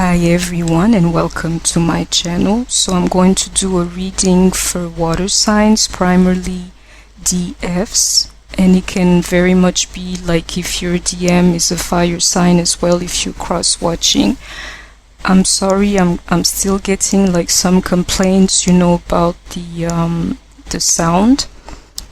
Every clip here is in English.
Hi everyone and welcome to my channel. So I'm going to do a reading for water signs, primarily DFs, and it can very much be like if your DM is a fire sign as well, if you're cross watching. I'm sorry, I'm still getting like some complaints, about the sound.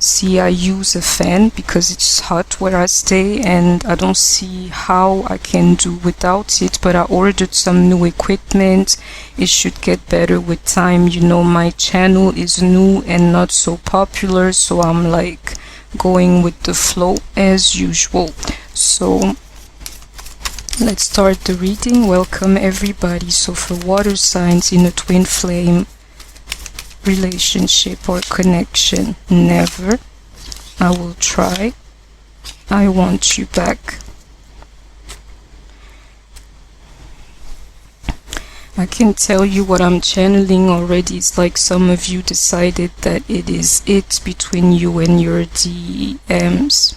See, I use a fan because it's hot where I stay and I don't see how I can do without it, but I ordered some new equipment. It should get better with time. My channel is new and not so popular, so I'm like going with the flow as usual. So let's start the reading. Welcome everybody. So for water signs in a twin flame relationship or connection, never. I will try. I want you back. I can tell you what I'm channeling already. It's like some of you decided that it is between you and your DMs.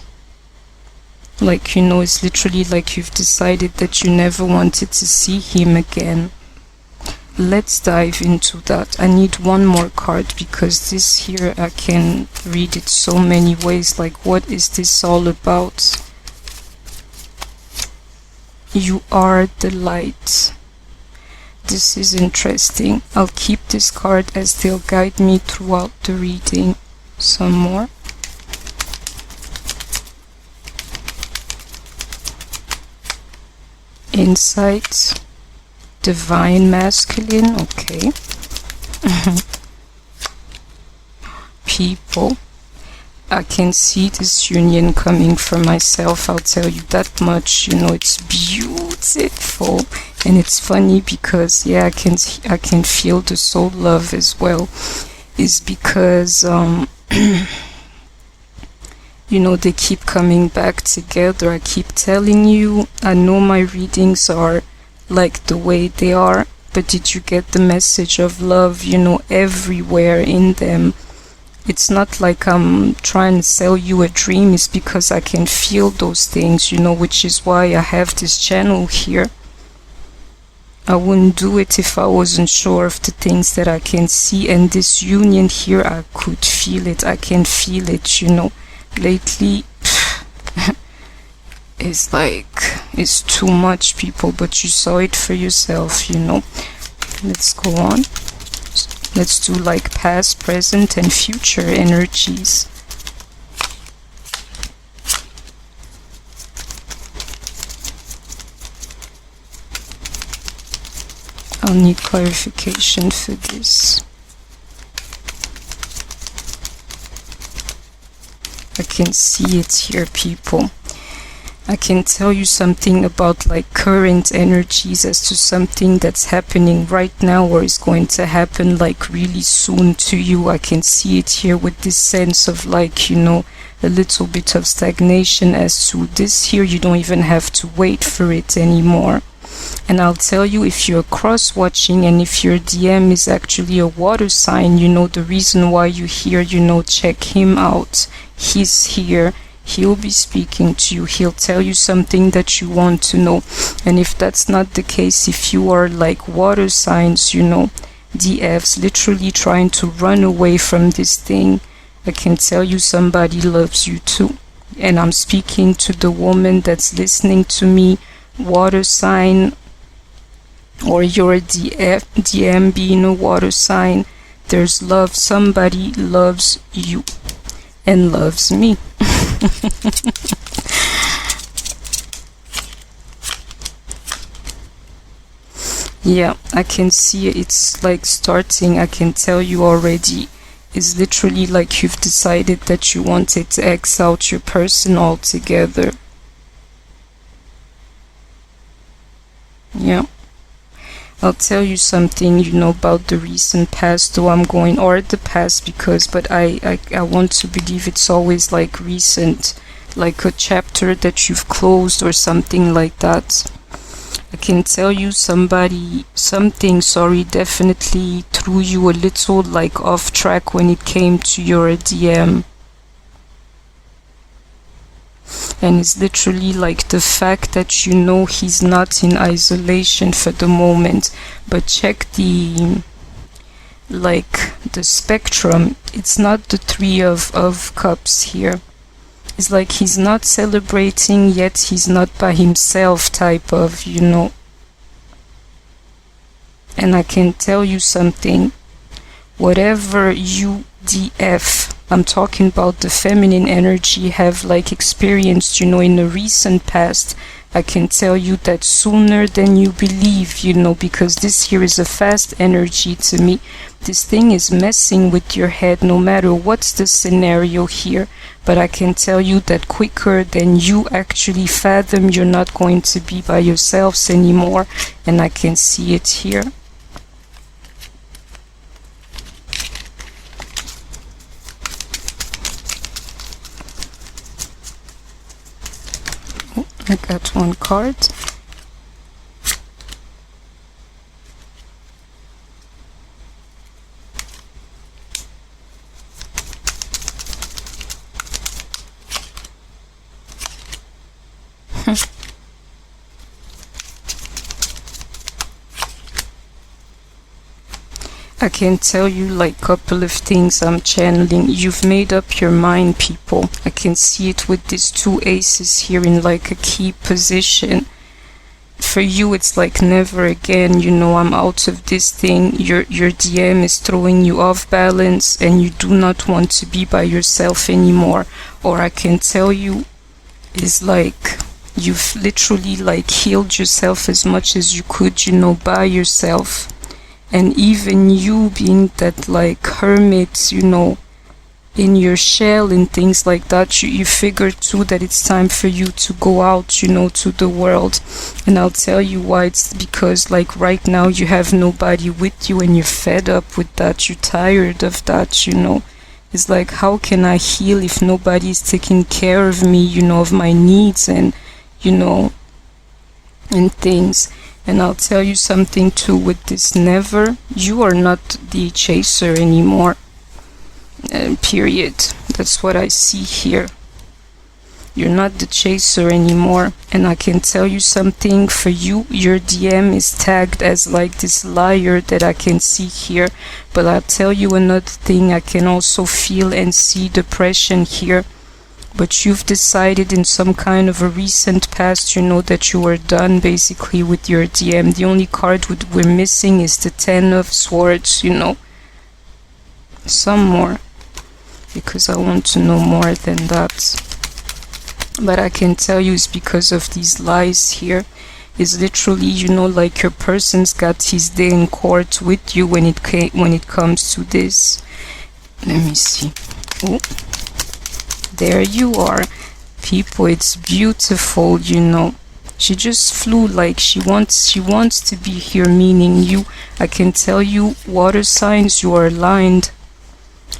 Like, it's literally like you've decided that you never wanted to see him again. Let's dive into that. I need one more card because this here I can read it so many ways. Like, what is this all about? You are the light. This is interesting. I'll keep this card as they'll guide me throughout the reading. Some more. Insights. Divine masculine, okay. People. I can see this union coming for myself, I'll tell you that much. It's beautiful. And it's funny because I can feel the soul love as well. Is because they keep coming back together. I keep telling you, I know my readings are like the way they are, but did you get the message of love everywhere in them? It's not like I'm trying to sell you a dream. It's because I can feel those things, which is why I have this channel here. I wouldn't do it if I wasn't sure of the things that I can see, and this union here, I could feel it. I can feel it, lately. It's like, it's too much, people, but you saw it for yourself, Let's go on. Let's do like past, present, and future energies. I'll need clarification for this. I can see it here, people. I can tell you something about like current energies as to something that's happening right now or is going to happen like really soon to you. I can see it here with this sense of like, a little bit of stagnation as to this here. You don't even have to wait for it anymore. And I'll tell you, if you're cross-watching and if your DM is actually a water sign, the reason why you're here, check him out. He's here. He'll be speaking to you. He'll tell you something that you want to know. And if that's not the case, if you are like water signs, DFs, literally trying to run away from this thing, I can tell you somebody loves you too. And I'm speaking to the woman that's listening to me, water sign, or you're a DM being a water sign. There's love. Somebody loves you and loves me. Yeah, I can see it's like starting. I can tell you already. It's literally like you've decided that you wanted to X out your person altogether. Yeah. I'll tell you something, about the recent past, though I'm going, or the past, but I want to believe it's always like recent, like a chapter that you've closed or something like that. I can tell you something, definitely threw you a little like off track when it came to your DM. And it's literally like the fact that you know he's not in isolation for the moment. But check the spectrum. It's not the Three of Cups here. It's like he's not celebrating, yet he's not by himself type of, you know. And I can tell you something, whatever UDF, I'm talking about the feminine energy, have like experienced, you know, in the recent past, I can tell you that sooner than you believe, you know, because this here is a fast energy to me. This thing is messing with your head no matter what's the scenario here. But I can tell you that quicker than you actually fathom, you're not going to be by yourselves anymore. And I can see it here. Oh, I got one card. I can tell you like a couple of things I'm channeling. You've made up your mind, people. I can see it with these two aces here in like a key position. For you, it's like never again, you know, I'm out of this thing. Your DM is throwing you off balance and you do not want to be by yourself anymore. Or I can tell you is like you've literally like healed yourself as much as you could, you know, by yourself. And even you being that like hermit, you know, in your shell and things like that, you figure too that it's time for you to go out, you know, to the world. And I'll tell you why. It's because like right now you have nobody with you and you're fed up with that, you're tired of that, you know. It's like, how can I heal if nobody is taking care of me, you know, of my needs and, you know, and things. And I'll tell you something too with this never, you are not the chaser anymore, period. That's what I see here. You're not the chaser anymore. And I can tell you something, for you, your DM is tagged as like this liar that I can see here. But I'll tell you another thing, I can also feel and see depression here. But you've decided in some kind of a recent past, you know, that you were done basically with your DM. The only card we're missing is the Ten of Swords, you know. Some more, because I want to know more than that. But I can tell you it's because of these lies here. It's literally, you know, like your person's got his day in court with you when it comes to this. Let me see. Oh. There you are, people. It's beautiful, you know. She just flew like she wants to be here, meaning you. I can tell you, water signs, you are aligned.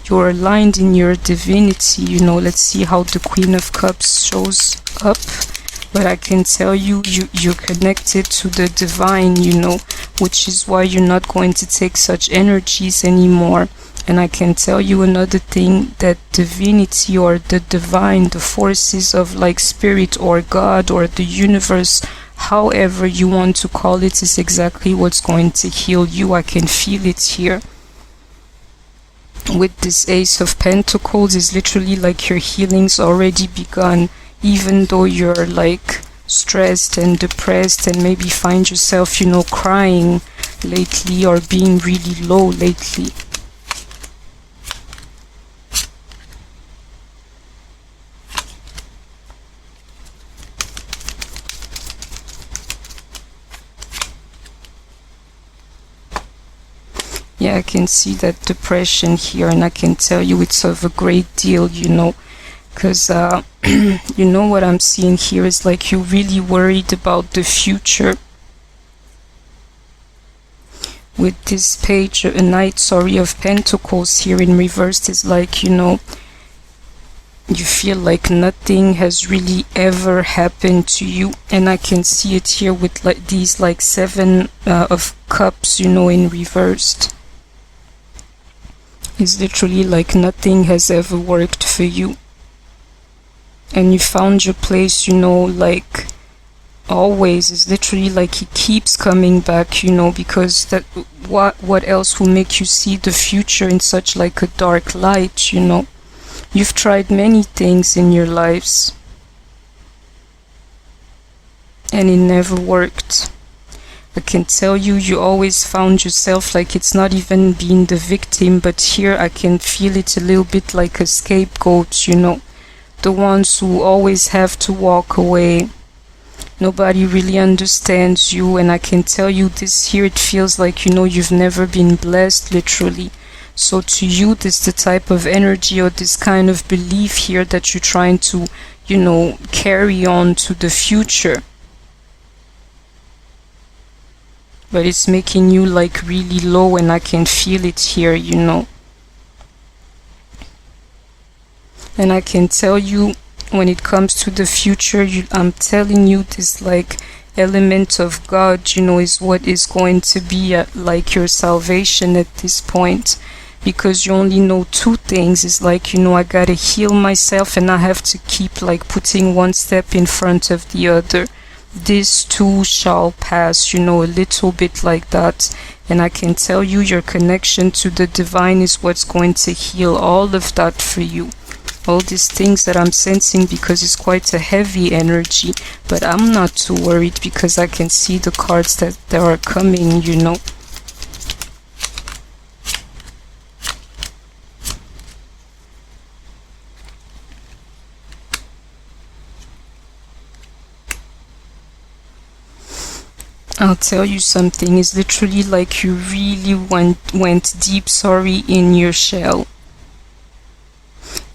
You are aligned in your divinity, you know. Let's see how the Queen of Cups shows up. But I can tell you, you're connected to the divine, you know, which is why you're not going to take such energies anymore. And I can tell you another thing, that divinity or the divine, the forces of like spirit or God or the universe, however you want to call it, is exactly what's going to heal you. I can feel it here. With this Ace of Pentacles, is literally like your healing's already begun, even though you're like stressed and depressed and maybe find yourself, you know, crying lately or being really low lately. Yeah, I can see that depression here, and I can tell you it's of a great deal, you know, because you know what I'm seeing here is like you're really worried about the future. With this page, a Knight, of Pentacles here in reversed, is like, you know, you feel like nothing has really ever happened to you. And I can see it here with like these like Seven of Cups, you know, in reversed. It's literally like nothing has ever worked for you. and you found your place, you know, like always. Is literally like he keeps coming back, you know, because that what else will make you see the future in such like a dark light, you know? You've tried many things in your lives and it never worked. I can tell you, you always found yourself like it's not even being the victim, but here I can feel it a little bit like a scapegoat, you know, the ones who always have to walk away. Nobody really understands you, and I can tell you this here, it feels like, you know, you've never been blessed, literally. So to you, this is the type of energy or this kind of belief here that you're trying to, you know, carry on to the future. But it's making you like really low, and I can feel it here, you know. And I can tell you, when it comes to the future, I'm telling you, this like element of God, you know, is what is going to be like your salvation at this point, because you only know two things. It's like, you know, I gotta heal myself, and I have to keep like putting one step in front of the other. This too shall pass, you know, a little bit like that. And I can tell you, your connection to the divine is what's going to heal all of that for you. All these things that I'm sensing, because it's quite a heavy energy, but I'm not too worried because I can see the cards that are coming, you know. I'll tell you something, it's literally like you really went deep, sorry, in your shell.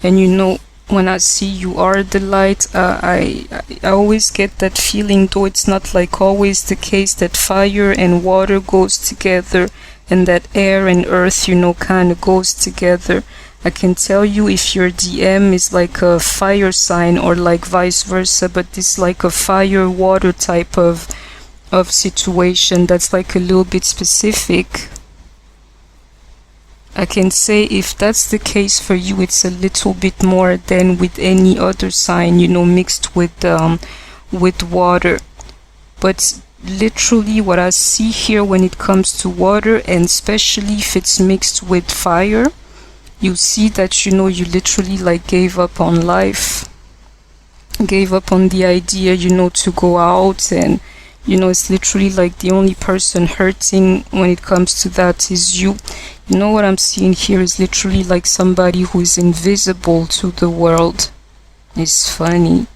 And you know, when I see you are the light, I always get that feeling, though it's not like always the case, that fire and water goes together, and that air and earth, you know, kind of goes together. I can tell you, if your DM is like a fire sign or like vice versa, but this like a fire water type of situation that's like a little bit specific. I can say if that's the case for you, it's a little bit more than with any other sign, you know, mixed with water. But literally what I see here when it comes to water, and especially if it's mixed with fire, you see that, you know, you literally like gave up on life, gave up on the idea, you know, to go out. And you know, it's literally like the only person hurting when it comes to that is you. You know, what I'm seeing here is literally like somebody who is invisible to the world. It's funny,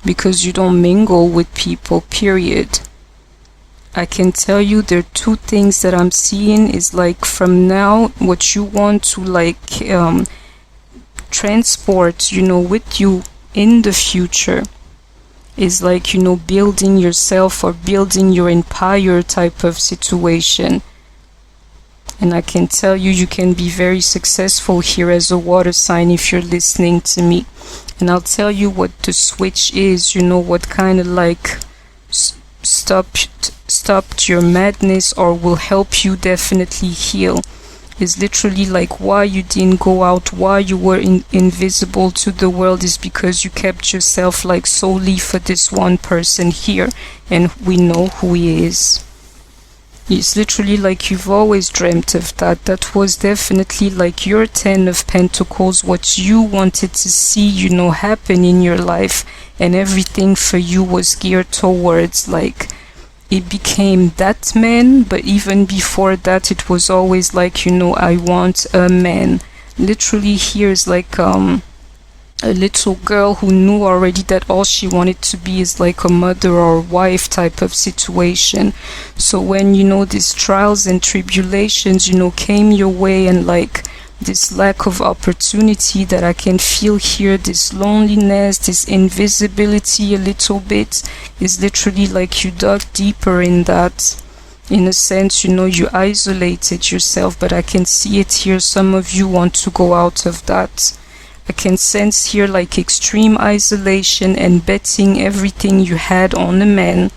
because you don't mingle with people, period. I can tell you, there are two things that I'm seeing is like, from now, what you want to like transport, you know, with you in the future is like, you know, building yourself or building your empire type of situation. And I can tell you, you can be very successful here as a water sign if you're listening to me. And I'll tell you what the switch is, you know, what kind of like stopped your madness or will help you definitely heal. Is literally like why you didn't go out, why you were invisible to the world, is because you kept yourself like solely for this one person here, and we know who he is. It's literally like you've always dreamt of that. That was definitely like your 10 of Pentacles, what you wanted to see, you know, happen in your life, and everything for you was geared towards like, it became that man. But even before that, it was always like, you know, I want a man. Literally here is like a little girl who knew already that all she wanted to be is like a mother or wife type of situation. So when, you know, these trials and tribulations, you know, came your way, and like this lack of opportunity that I can feel here, this loneliness, this invisibility a little bit, is literally like you dug deeper in that. In a sense, you know, you isolated yourself, but I can see it here. Some of you want to go out of that. I can sense here like extreme isolation and betting everything you had on a man.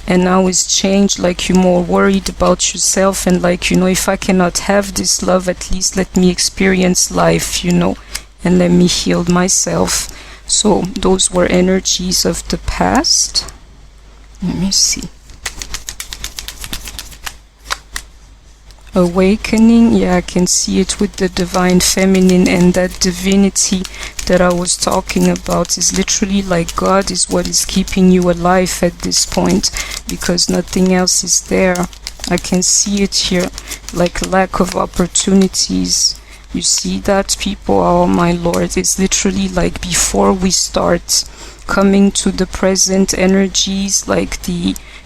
And now it's changed, like you're more worried about yourself, and like, you know, if I cannot have this love, at least let me experience life, you know, and let me heal myself. So those were energies of the past. Let me see. Awakening, yeah, I can see it with the divine feminine, and that divinity that I was talking about is literally like God is what is keeping you alive at this point, because nothing else is there. I can see it here, like lack of opportunities. You see that, people? Oh my Lord, it's literally like before we start coming to the present energies, like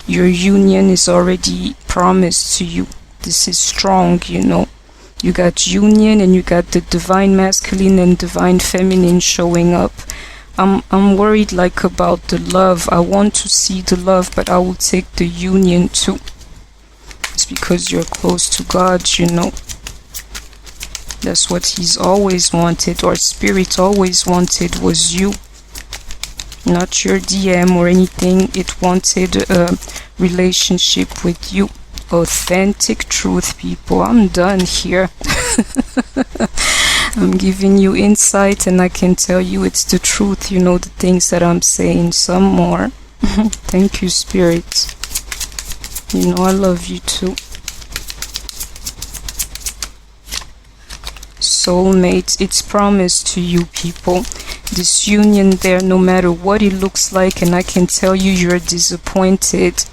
your union is already promised to you. This is strong, you know. You got union and you got the divine masculine and divine feminine showing up. I'm worried like about the love. I want to see the love, but I will take the union too. It's because you're close to God, you know. That's what he's always wanted, or spirit always wanted, was you. Not your DM or anything. It wanted a relationship with you. Authentic truth, people. I'm done here. I'm giving you insight, and I can tell you it's the truth, you know, the things that I'm saying. Some more. Thank you, spirit. You know I love you too. Soulmate, it's promised to you, people. This union there, no matter what it looks like, and I can tell you you're disappointed.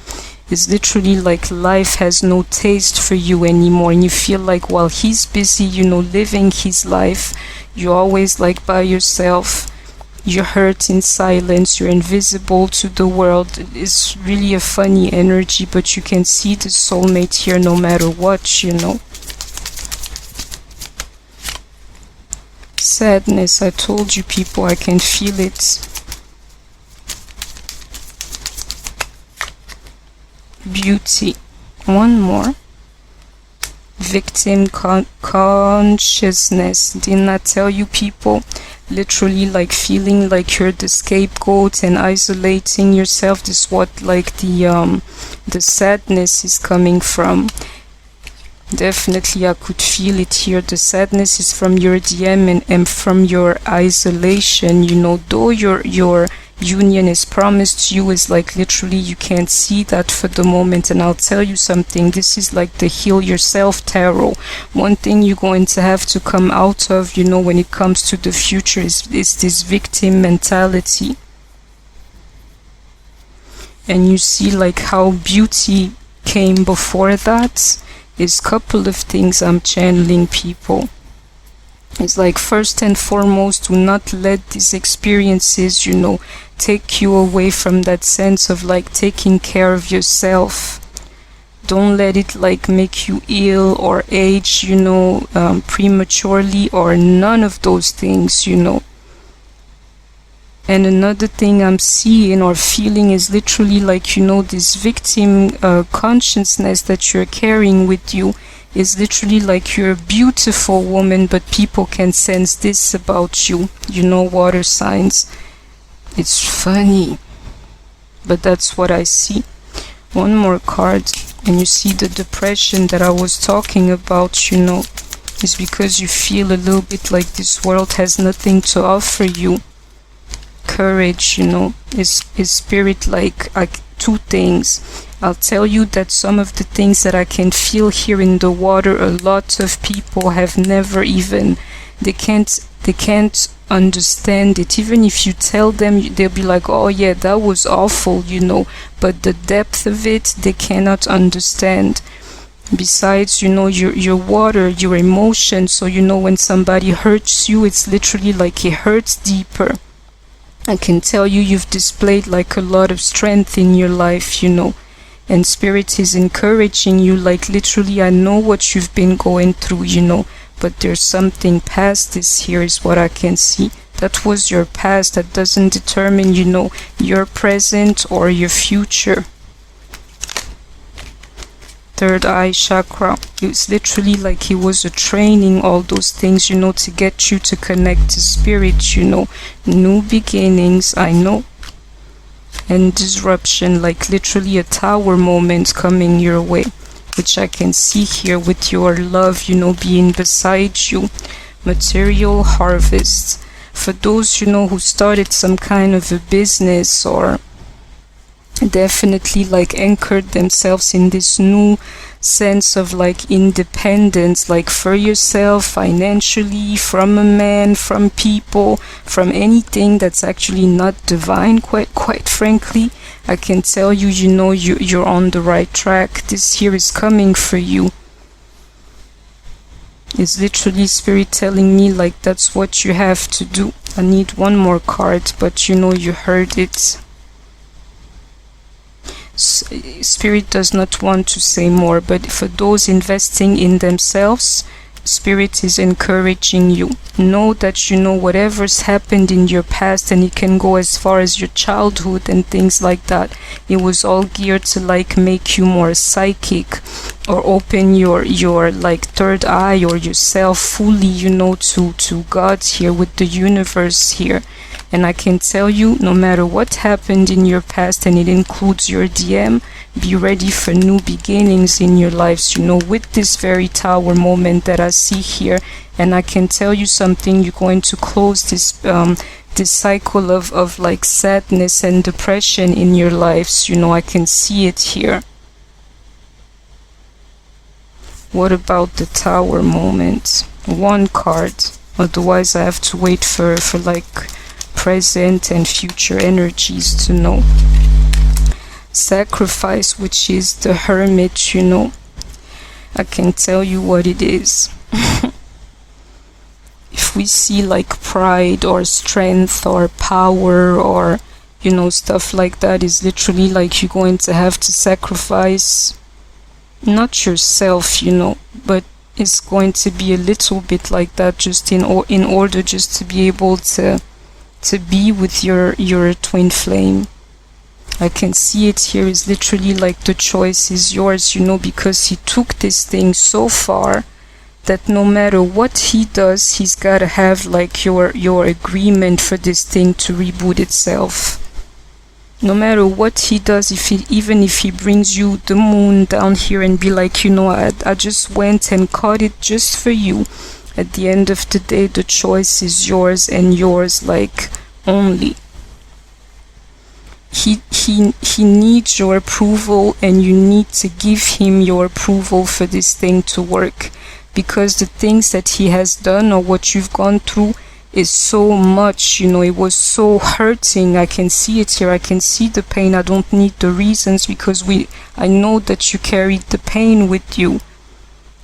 It's literally like life has no taste for you anymore, and you feel like while he's busy, you know, living his life, you're always like by yourself. You're hurt in silence, you're invisible to the world. It's really a funny energy, but you can see the soulmate here no matter what, you know. Sadness, I told you, people, I can feel it. Beauty. One more. Victim consciousness. Didn't I tell you, people? Literally like feeling like you're the scapegoat and isolating yourself. This is what like the sadness is coming from. Definitely I could feel it here. The sadness is from your DM and from your isolation, you know. Though your union is promised you, is like literally you can't see that for the moment. And I'll tell you something, this is like the heal yourself tarot. One thing you're going to have to come out of, you know, when it comes to the future is this victim mentality. And you see like how beauty came before that. Is couple of things I'm channeling, people. It's like first and foremost, do not let these experiences, you know, take you away from that sense of like taking care of yourself. Don't let it like make you ill or age, you know, prematurely, or none of those things, you know. And another thing I'm seeing or feeling is literally like, you know, this victim consciousness that you're carrying with you is literally like you're a beautiful woman, but people can sense this about you, you know, water signs. It's funny, but that's what I see. One more card, and you see the depression that I was talking about, you know, is because you feel a little bit like this world has nothing to offer you. Courage, you know, is spirit like two things. I'll tell you that some of the things that I can feel here in the water, a lot of people have never even, they can't understand it. Even if you tell them, they'll be like, oh yeah, that was awful, you know, but the depth of it, they cannot understand. Besides, you know, your water, your emotion, so you know when somebody hurts you, it's literally like it hurts deeper. I can tell you you've displayed like a lot of strength in your life, you know, and spirit is encouraging you, like literally, I know what you've been going through, you know, but there's something past this here is what I can see. That was your past. That doesn't determine, you know, your present or your future. Third eye chakra. It's literally like it was a training, all those things, you know, to get you to connect to spirit, you know. New beginnings, I know. And disruption, like literally a tower moment coming your way, which I can see here with your love, you know, being beside you. material harvest. For those, you know, who started some kind of a business, or definitely like anchored themselves in this new sense of like independence, like for yourself, financially, from a man, from people, from anything that's actually not divine, quite frankly, I can tell you, you know, you're on the right track. This here is coming for you. It's literally spirit telling me like that's what you have to do. I need one more card, but you know, you heard it. Spirit does not want to say more, but for those investing in themselves, Spirit is encouraging you. Know that, you know, whatever's happened in your past, and it can go as far as your childhood and things like that, it was all geared to like make you more psychic, or open your like third eye, or yourself fully, you know, to God here, with the universe here. And I can tell you, no matter what happened in your past, and it includes your DM, be ready for new beginnings in your lives, you know, with this very Tower moment that I see here. And I can tell you something, you're going to close this cycle of like sadness and depression in your lives, you know, I can see it here. What about the Tower moment? One card, otherwise I have to wait for like present and future energies to know. Sacrifice, which is the Hermit, you know, I can tell you what it is. If we see like pride or strength or power, or you know, stuff like that, is literally like you're going to have to sacrifice not yourself, you know, but it's going to be a little bit like that, just in order just to be able to be with your twin flame. I can see it here is literally like the choice is yours, you know, because he took this thing so far that no matter what he does, he's got to have like your agreement for this thing to reboot itself. No matter what he does, even if he brings you the moon down here and be like, you know, I just went and caught it just for you. At the end of the day, the choice is yours, and yours like only. He needs your approval, and you need to give him your approval for this thing to work, because the things that he has done, or what you've gone through, is so much, you know, it was so hurting. I can see it here, I can see the pain. I don't need the reasons, because I know that you carried the pain with you.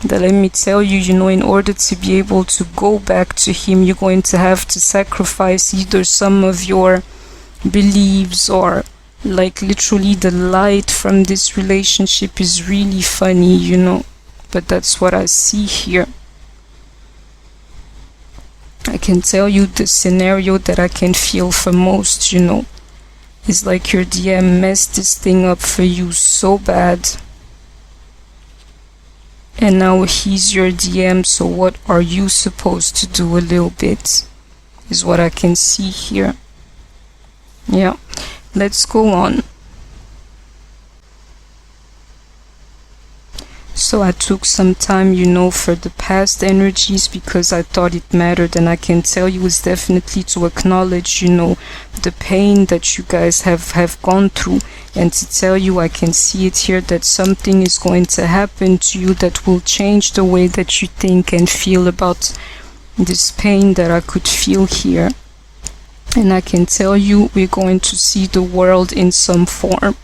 That, let me tell you, you know, in order to be able to go back to him, you're going to have to sacrifice either some of your beliefs, or like literally the light from this relationship is really funny, you know, but that's what I see here. I can tell you the scenario that I can feel for most, you know, is like your DM messed this thing up for you so bad, and now he's your DM, so what are you supposed to do a little bit, is what I can see here. Yeah, let's go on. So I took some time, you know, for the past energies, because I thought it mattered, and I can tell you it's definitely to acknowledge, you know, the pain that you guys have gone through, and to tell you, I can see it here, that something is going to happen to you that will change the way that you think and feel about this pain that I could feel here. And I can tell you, we're going to see the world in some form.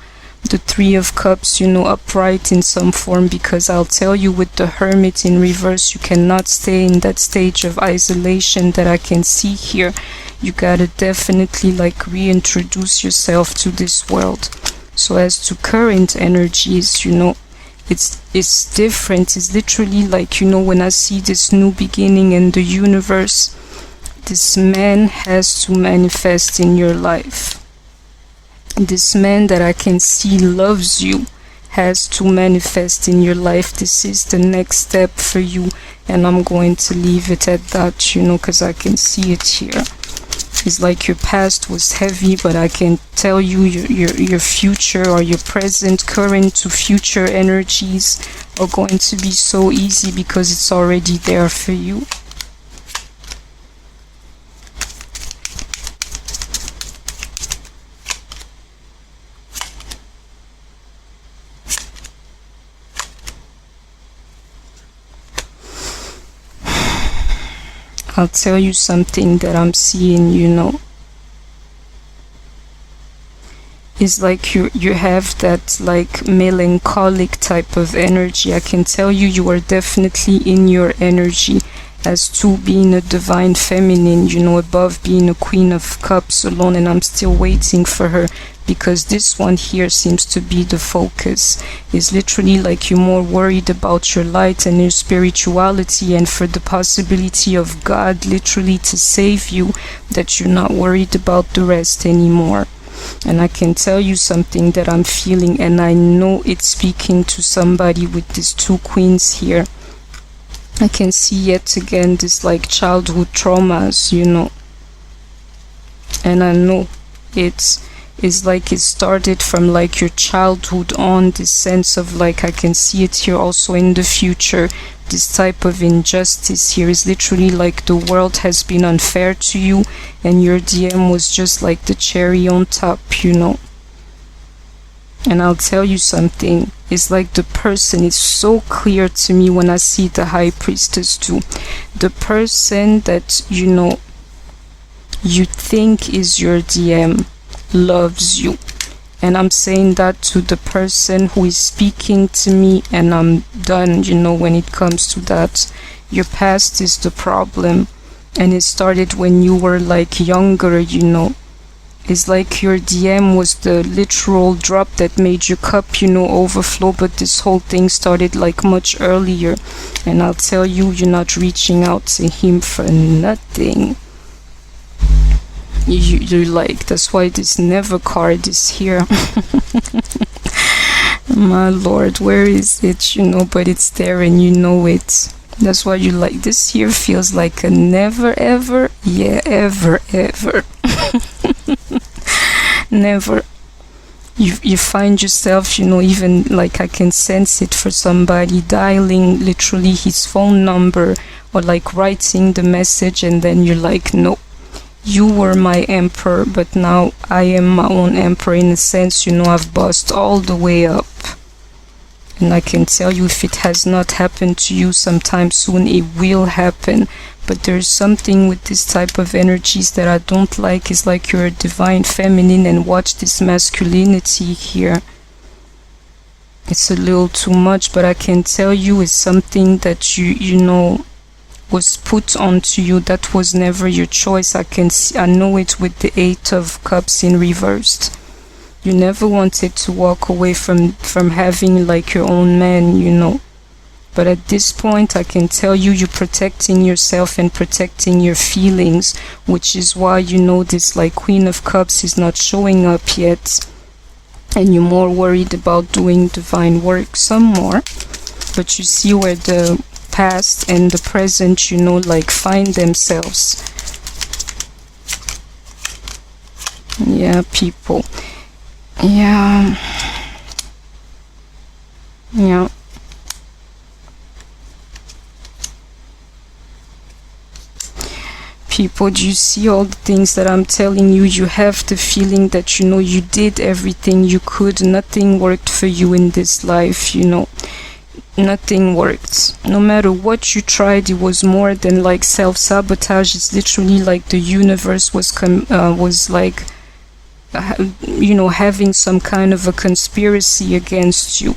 The Three of Cups, you know, upright in some form, because I'll tell you, with the Hermit in reverse, you cannot stay in that stage of isolation that I can see here. You gotta definitely like reintroduce yourself to this world. So as to current energies, you know, it's different. It's literally like, you know, when I see this new beginning in the universe, this man has to manifest in your life. This man that I can see loves you has to manifest in your life. This is the next step for you, and I'm going to leave it at that, you know, because I can see it here. It's like your past was heavy, but I can tell you your future, or your present, current to future energies are going to be so easy, because it's already there for you. I'll tell you something that I'm seeing, you know. It's like you have that like melancholic type of energy. I can tell you are definitely in your energy as to being a divine feminine, you know, above being a queen of cups alone, and I'm still waiting for her, because this one here seems to be the focus. It's literally like you're more worried about your light and your spirituality and for the possibility of God literally to save you, that you're not worried about the rest anymore. And I can tell you something that I'm feeling, and I know it's speaking to somebody with these two queens here. I can see yet again this like childhood traumas, you know, and I know it's like it started from like your childhood on, this sense of like, I can see it here also in the future, this type of injustice here is literally like the world has been unfair to you, and your DM was just like the cherry on top, you know. And I'll tell you something, it's like the person is so clear to me when I see the High Priestess too. The person that, you know, you think is your DM loves you. And I'm saying that to the person who is speaking to me, and I'm done, you know, when it comes to that. Your past is the problem, and it started when you were like younger, you know. It's like your DM was the literal drop that made your cup, you know, overflow, but this whole thing started like much earlier. And I'll tell you, you're not reaching out to him for nothing. You're like, that's why this never card is here. My lord, where is it, you know, but it's there and you know it. That's why you like, this here feels like a never ever, yeah, ever never. You find yourself, you know, even like I can sense it for somebody dialing literally his phone number, or like writing the message, and then you're like, no, you were my emperor, but now I am my own emperor, in a sense, you know, I've bossed all the way up. And I can tell you, if it has not happened to you sometime soon, it will happen. But there's something with this type of energies that I don't like. It's like you're a divine feminine, and watch this masculinity here. It's a little too much, but I can tell you it's something that you know, was put onto you. That was never your choice. I can see, I know it with the 8 of Cups in reversed. You never wanted to walk away from having like your own man, you know. But at this point, I can tell you, you're protecting yourself and protecting your feelings, which is why, you know, this like Queen of Cups is not showing up yet, and you're more worried about doing divine work some more. But you see where the past and the present, you know, like find themselves. Yeah, people. Yeah. People, do you see all the things that I'm telling you? You have the feeling that, you know, you did everything you could. Nothing worked for you in this life, you know. Nothing worked. No matter what you tried, it was more than like self-sabotage. It's literally like the universe was like, you know, having some kind of a conspiracy against you.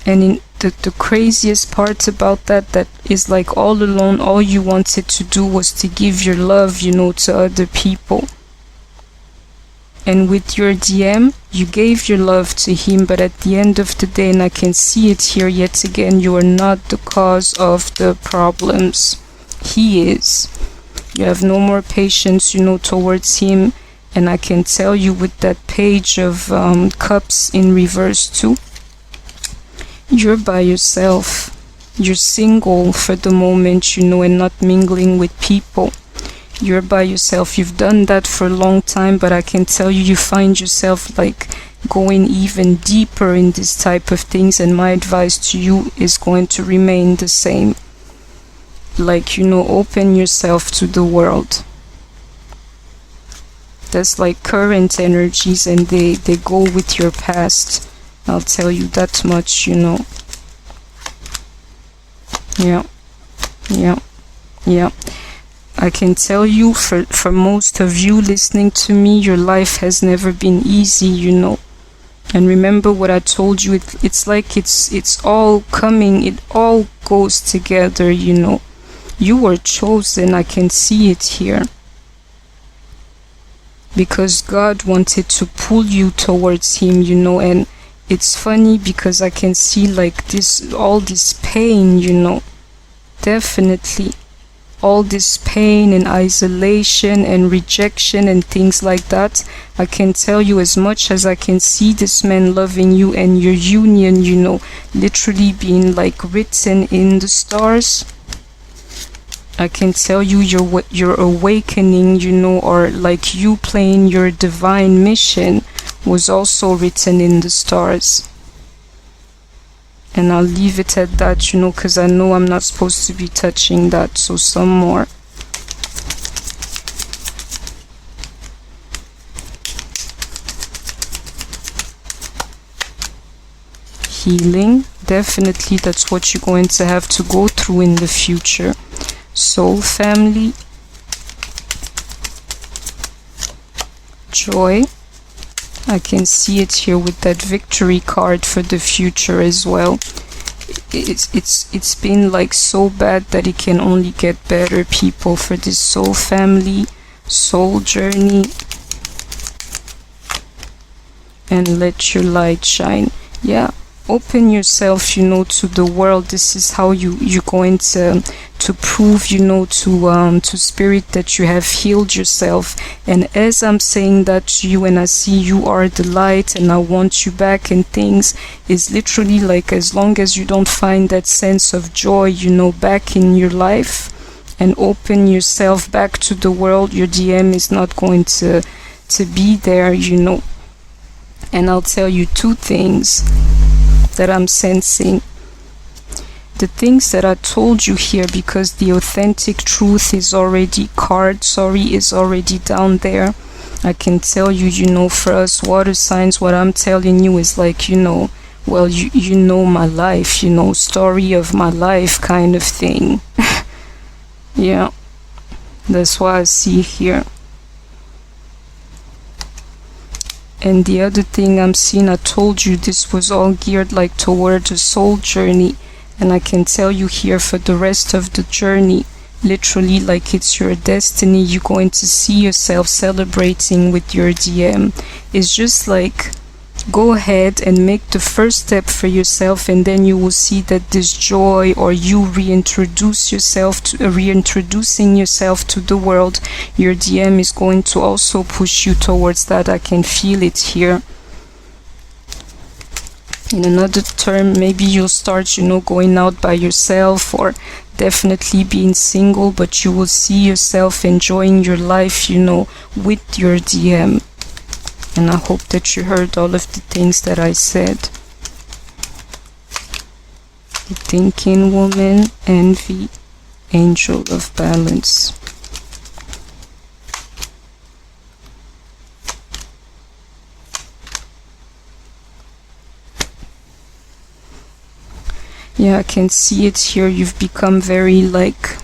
And in the craziest part about that is like all alone, all you wanted to do was to give your love, you know, to other people. And with your DM, you gave your love to him, but at the end of the day, and I can see it here yet again, you are not the cause of the problems. He is. You have no more patience, you know, towards him. And I can tell you with that page of cups in reverse too, you're by yourself. You're single for the moment, you know, and not mingling with people. You're by yourself. You've done that for a long time, but I can tell you, you find yourself like going even deeper in this type of things, and my advice to you is going to remain the same. Like, you know, open yourself to the world. That's like current energies, and they go with your past. I'll tell you that much, you know. Yeah. I can tell you, for most of you listening to me, your life has never been easy, you know. And remember what I told you, it's like it's all coming, it all goes together, you know. You were chosen, I can see it here. Because God wanted to pull you towards Him, you know. And it's funny because I can see like this, all this pain, you know. Definitely. All this pain and isolation and rejection and things like that. I can tell you, as much as I can see this man loving you and your union, you know, literally being like written in the stars, I can tell you your awakening, you know, or like you playing your divine mission was also written in the stars. And I'll leave it at that, you know, because I know I'm not supposed to be touching that. So some more. Healing. Definitely that's what you're going to have to go through in the future. Soul family. Joy. I can see it here with that victory card for the future as well. It's been like so bad that it can only get better, people, for this soul family, soul journey. And let your light shine. Yeah, open yourself, you know, to the world. This is how you're going to prove, you know, to spirit that you have healed yourself. And as I'm saying that to you, and I see you are the light and I want you back and things, is literally like, as long as you don't find that sense of joy, you know, back in your life, and open yourself back to the world, your DM is not going to be there, you know. And I'll tell you two things that I'm sensing. The things that I told you here, because the authentic truth is already is already down there. I can tell you, you know, for us water signs, what I'm telling you is like, you know, well, you know my life, you know, story of my life kind of thing. Yeah, that's what I see here. And the other thing I'm seeing, I told you this was all geared like toward a soul journey. And I can tell you here, for the rest of the journey, literally like it's your destiny, you're going to see yourself celebrating with your DM. It's just like, go ahead and make the first step for yourself, and then you will see that this joy, or you reintroducing yourself to the world, your DM is going to also push you towards that. I can feel it here. In another term, maybe you'll start, you know, going out by yourself, or definitely being single, but you will see yourself enjoying your life, you know, with your DM. And I hope that you heard all of the things that I said. The thinking woman, envy, angel of balance. Yeah, I can see it here. You've become very like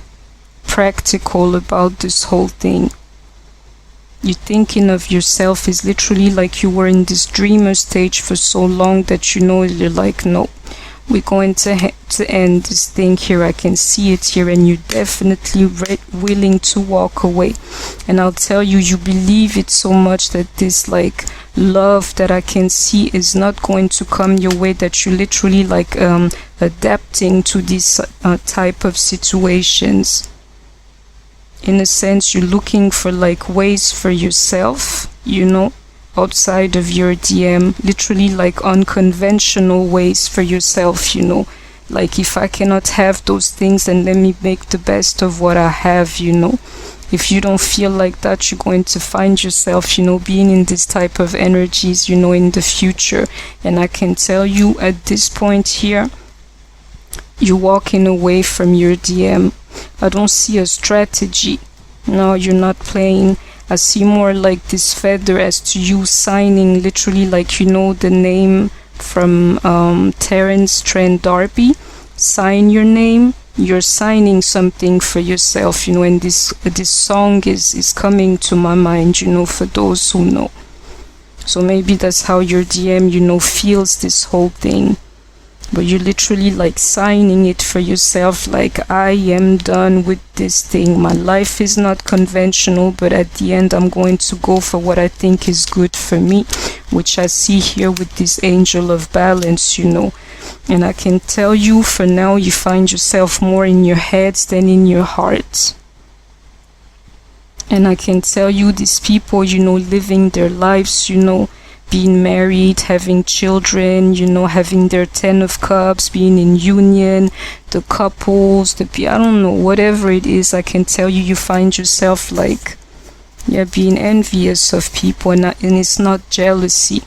practical about this whole thing. You're thinking of yourself is literally like you were in this dreamer stage for so long that, you know, you're like, no, we're going to end this thing here. I can see it here, and you're definitely willing to walk away. And I'll tell you, you believe it so much that this like love that I can see is not going to come your way, that you literally like adapting to these type of situations. In a sense, you're looking for like ways for yourself, you know, outside of your DM, literally like unconventional ways for yourself, you know, like, if I cannot have those things, then let me make the best of what I have, you know. If you don't feel like that, you're going to find yourself, you know, being in this type of energies, you know, in the future. And I can tell you at this point here, you're walking away from your DM. I don't see a strategy. No, you're not playing. I see more like this feather as to you signing, literally like, you know, the name from Terence Trent D'Arby. Sign your name you're signing something for yourself, and this song is coming to my mind, for those who know. So maybe that's how your DM, feels this whole thing. But you're literally like signing it for yourself, like, I am done with this thing. My life is not conventional, but at the end I'm going to go for what I think is good for me, which I see here with this angel of balance, And I can tell you, for now, you find yourself more in your head than in your heart. And I can tell you, these people, living their lives, being married, having children, having their 10 of cups, being in union, the couples, I don't know, whatever it is, I can tell you, you find yourself like, being envious of people, and it's not jealousy.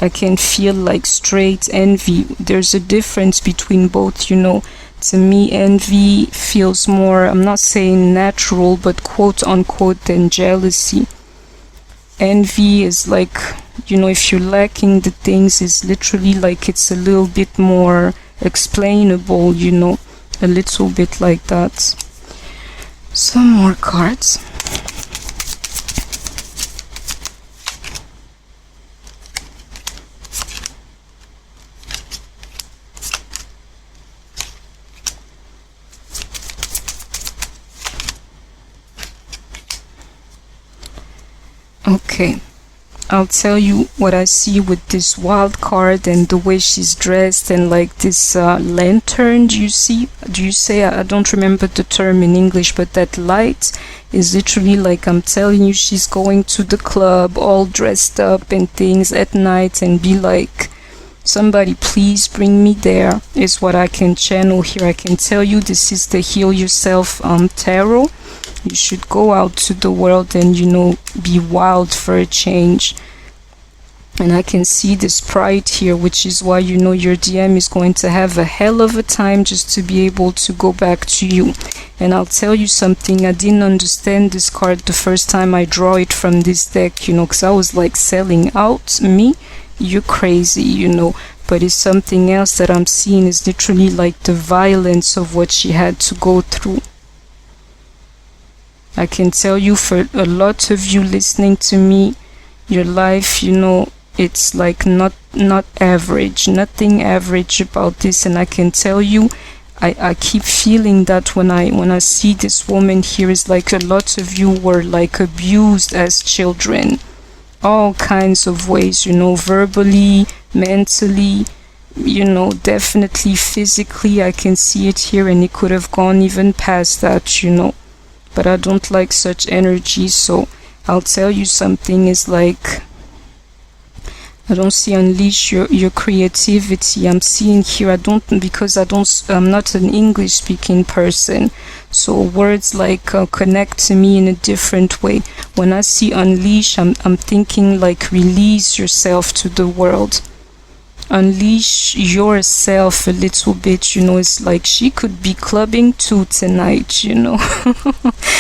I can feel like straight envy. There's a difference between both, To me, envy feels more, I'm not saying natural, but quote unquote, than jealousy. Envy is like, if you're lacking the things, is literally like it's a little bit more explainable, a little bit like that. Some more cards. Okay, I'll tell you what I see with this wild card and the way she's dressed and like this lantern. Do you say, I don't remember the term in English, but that light is literally like, I'm telling you, she's going to the club all dressed up and things at night and be like, somebody please bring me there, is what I can channel here. I can tell you this is the Heal Yourself tarot. You should go out to the world and, be wild for a change. And I can see this pride here, which is why, your DM is going to have a hell of a time just to be able to go back to you. And I'll tell you something, I didn't understand this card the first time I draw it from this deck, because I was like, selling out? Me? You're crazy, But it's something else that I'm seeing is literally like the violence of what she had to go through. I can tell you, for a lot of you listening to me, your life, it's like not average, nothing average about this. And I can tell you, I keep feeling that when I see this woman here, is like a lot of you were like abused as children, all kinds of ways, verbally, mentally, definitely physically. I can see it here, and it could have gone even past that, But I don't like such energy, so I'll tell you something is like, I don't see unleash your creativity. I'm seeing here, I'm not an English speaking person, so words like connect to me in a different way. When I see unleash, I'm thinking like release yourself to the world. Unleash yourself a little bit, it's like she could be clubbing too tonight,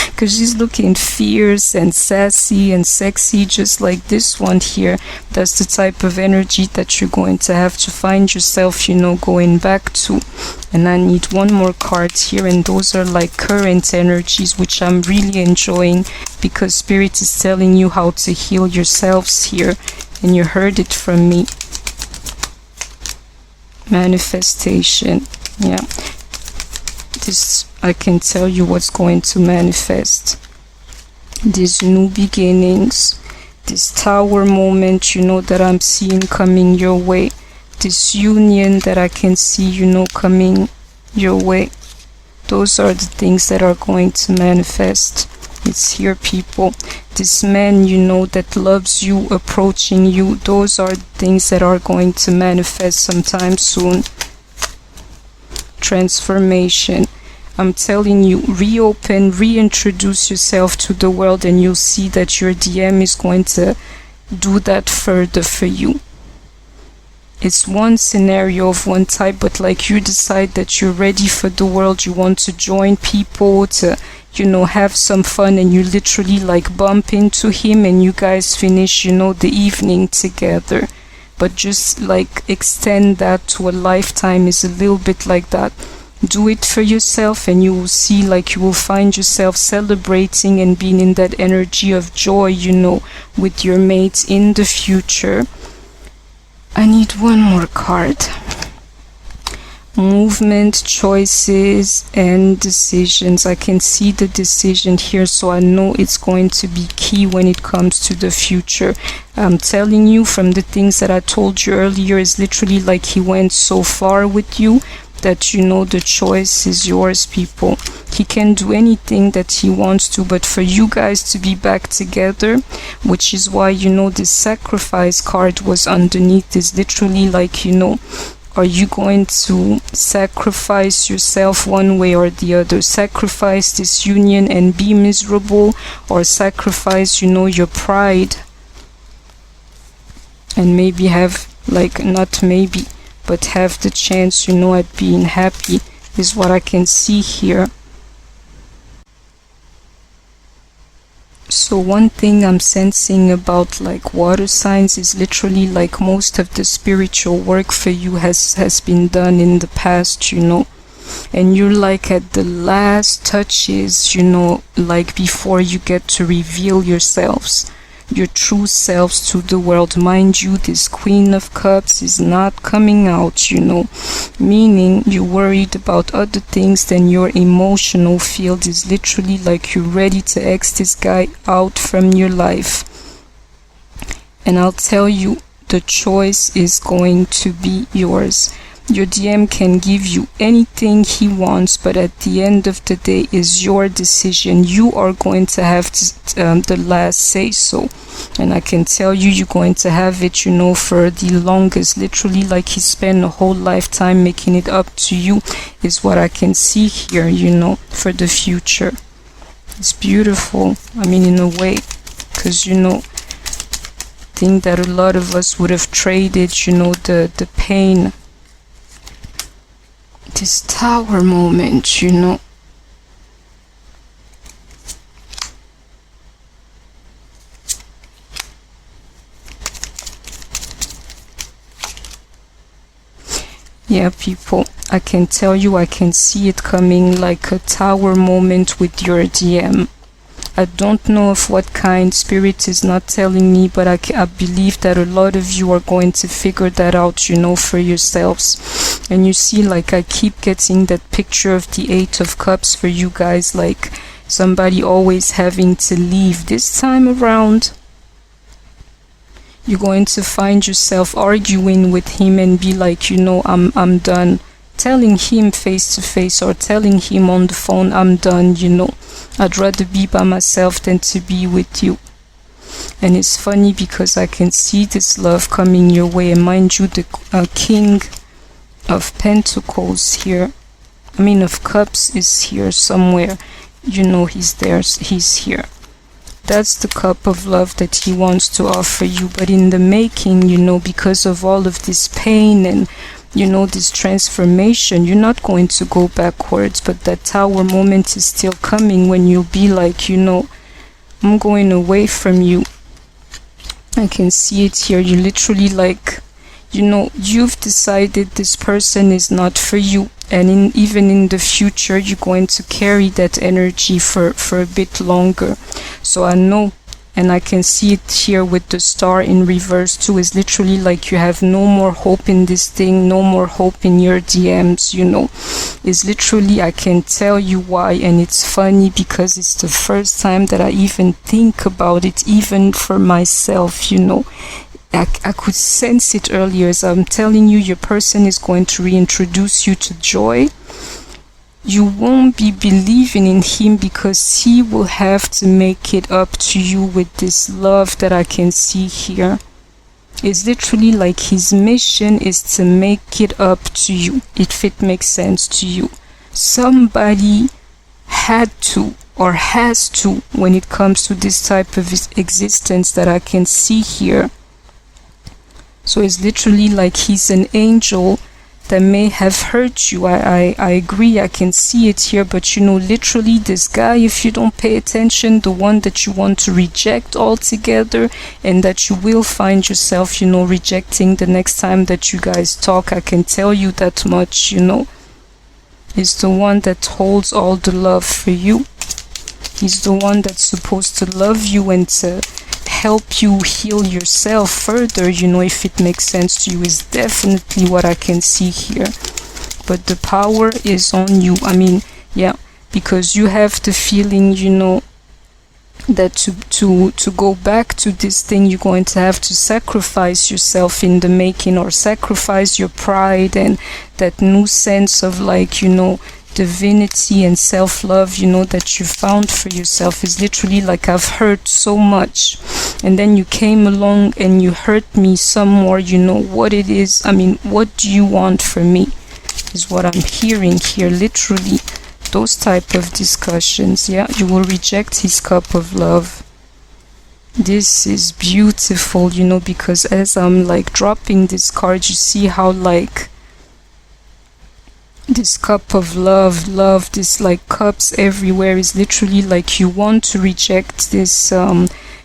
because she's looking fierce and sassy and sexy, just like this one here. That's the type of energy that you're going to have to find yourself, going back to. And I need one more card here, and those are like current energies, which I'm really enjoying, because Spirit is telling you how to heal yourselves here, and you heard it from me. Manifestation. This, I can tell you what's going to manifest. These new beginnings, this tower moment, that I'm seeing coming your way, this union that I can see, coming your way. Those are the things that are going to manifest. It's here, people. This man, that loves you, approaching you, those are things that are going to manifest sometime soon. Transformation. I'm telling you, reopen, reintroduce yourself to the world, and you'll see that your DM is going to do that further for you. It's one scenario of one type, but like, you decide that you're ready for the world, you want to join people, to have some fun, and you literally like bump into him and you guys finish, the evening together. But just like extend that to a lifetime is a little bit like that. Do it for yourself, and you will see, like, you will find yourself celebrating and being in that energy of joy, you know, with your mates in the future. I need one more card. Movement, choices, and decisions. I can see the decision here, so I know it's going to be key when it comes to the future. I'm telling you, from the things that I told you earlier, is literally like he went so far with you that, you know, the choice is yours, people. He can do anything that he wants to, but for you guys to be back together, which is why, you know, this sacrifice card was underneath, is literally like, you know, are you going to sacrifice yourself one way or the other? Sacrifice this union and be miserable, or sacrifice, you know, your pride and maybe have, like, not maybe, but have the chance, you know, at being happy, is what I can see here. So one thing I'm sensing about, like, water signs is literally like most of the spiritual work for you has been done in the past, you know, and you're like at the last touches, you know, like before you get to reveal yourselves, your true selves to the world. Mind you, this Queen of Cups is not coming out, you know, meaning you're worried about other things than your emotional field. Is literally like you're ready to X this guy out from your life. And I'll tell you, the choice is going to be yours. Your DM can give you anything he wants, but at the end of the day is your decision. You are going to have the last say so, and I can tell you, you're going to have it, you know, for the longest. Literally like he spent a whole lifetime making it up to you, is what I can see here, you know, for the future. It's beautiful, I mean, in a way, because, you know, I think that a lot of us would have traded, you know, the pain, this Tower moment, you know. Yeah, people, I can tell you, I can see it coming, like a Tower moment with your DM. I don't know of what kind. Spirit is not telling me, but I believe that a lot of you are going to figure that out, you know, for yourselves. And you see, like, I keep getting that picture of the Eight of Cups for you guys, like somebody always having to leave. This time around, you're going to find yourself arguing with him and be like, you know, I'm done. Telling him face to face, or telling him on the phone, I'm done, you know. I'd rather be by myself than to be with you. And it's funny because I can see this love coming your way. And mind you, the King of Pentacles here, I mean of Cups, is here somewhere. You know, he's there, he's here. That's the cup of love that he wants to offer you. But in the making, you know, because of all of this pain and, you know, this transformation, you're not going to go backwards, but that Tower moment is still coming when you'll be like, you know, I'm going away from you. I can see it here. You literally, like, you know, you've decided this person is not for you, and even in the future you're going to carry that energy for a bit longer. So I know, and I can see it here with the Star in reverse too. Is literally like you have no more hope in this thing, no more hope in your DMs, you know. Is literally, I can tell you why, and it's funny because it's the first time that I even think about it, even for myself, you know. I could sense it earlier. As I'm telling you, your person is going to reintroduce you to joy. You won't be believing in him because he will have to make it up to you with this love that I can see here. It's literally like his mission is to make it up to you, if it makes sense to you. Somebody had to, or has to, when it comes to this type of existence that I can see here. So it's literally like he's an angel that may have hurt you. I agree, I can see it here, but you know, literally this guy, if you don't pay attention, the one that you want to reject altogether, and that you will find yourself, you know, rejecting the next time that you guys talk. I can tell you that much, you know. is the one that holds all the love for you. He's the one that's supposed to love you and to help you heal yourself further, you know, if it makes sense to you, is definitely what I can see here. But the power is on you. I mean, yeah, because you have the feeling, you know, that to go back to this thing, you're going to have to sacrifice yourself in the making, or sacrifice your pride and that new sense of, like, you know, divinity and self-love, you know, that you found for yourself. Is literally like, I've hurt so much, and then you came along and you hurt me some more, you know what it is. I mean, what do you want from me is what I'm hearing here, literally. Those type of discussions, yeah. You will reject his cup of love. This is beautiful, you know, because as I'm like dropping this card, you see how, like, this cup of love, this like cups everywhere, is literally like you want to reject this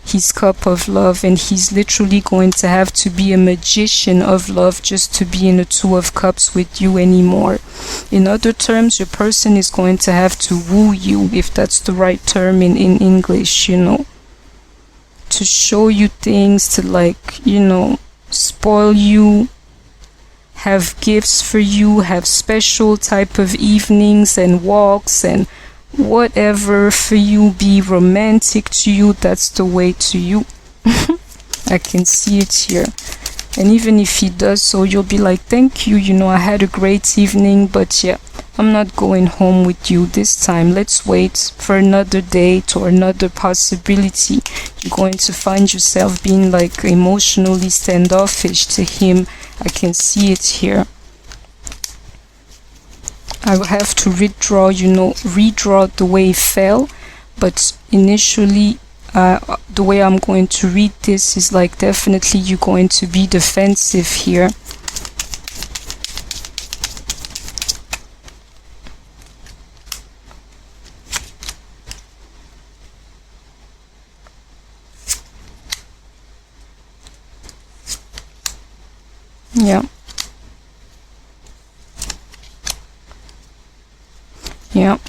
his cup of love, and he's literally going to have to be a magician of love just to be in a two of cups with you anymore. In other terms, your person is going to have to woo you, if that's the right term in English, you know, to show you things, to, like, you know, spoil you, have gifts for you, have special type of evenings and walks and whatever for you, be romantic to you. That's the way to you. I can see it here. And even if he does so, you'll be like, thank you, you know, I had a great evening, but yeah, I'm not going home with you this time. Let's wait for another date or another possibility. You're going to find yourself being like emotionally standoffish to him. I can see it here. I will have to redraw, you know, redraw the way it fell, but initially the way I'm going to read this is like, definitely you're going to be defensive here. Yeah. Yeah,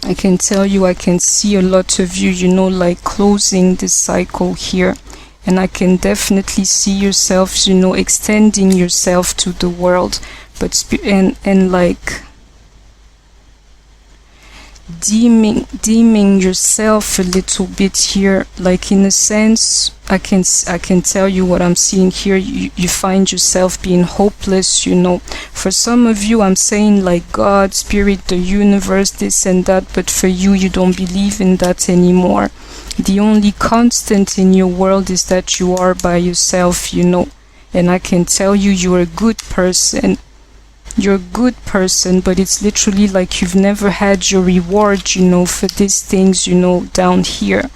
I can tell you, I can see a lot of you, you know, like closing this cycle here. And I can definitely see yourself, you know, extending yourself to the world, but and like deeming yourself a little bit here, like in a sense. I can tell you what I'm seeing here. You find yourself being hopeless, you know. For some of you, I'm saying like God, spirit, the universe, this and that, but for you, you don't believe in that anymore. The only constant in your world is that you are by yourself, you know. And I can tell you, you're a good person. You're a good person, but it's literally like you've never had your reward, you know, for these things, you know, down here.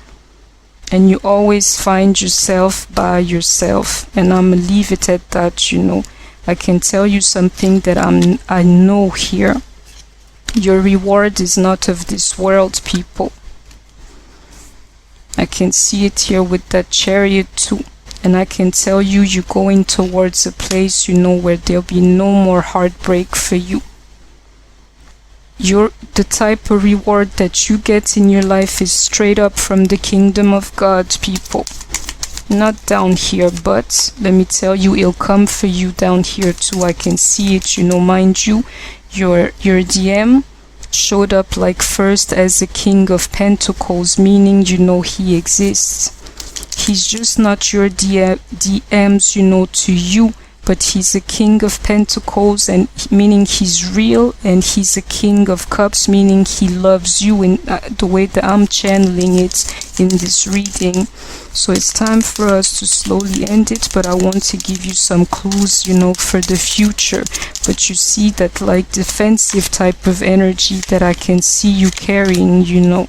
And you always find yourself by yourself. And I'm gonna leave it at that, you know. I can tell you something that I know here. Your reward is not of this world, people. I can see it here with that Chariot too. And I can tell you, you're going towards a place, you know, where there'll be no more heartbreak for you. The type of reward that you get in your life is straight up from the kingdom of God, people. Not down here, but let me tell you, it'll come for you down here too. I can see it, you know, mind you, your DM showed up like first as a King of Pentacles, meaning, you know, he exists. He's just not your DMs, you know, to you, but he's a King of Pentacles, and meaning he's real, and he's a King of Cups, meaning he loves you in the way that I'm channeling it in this reading. So it's time for us to slowly end it, but I want to give you some clues, you know, for the future. But you see that like defensive type of energy that I can see you carrying, you know.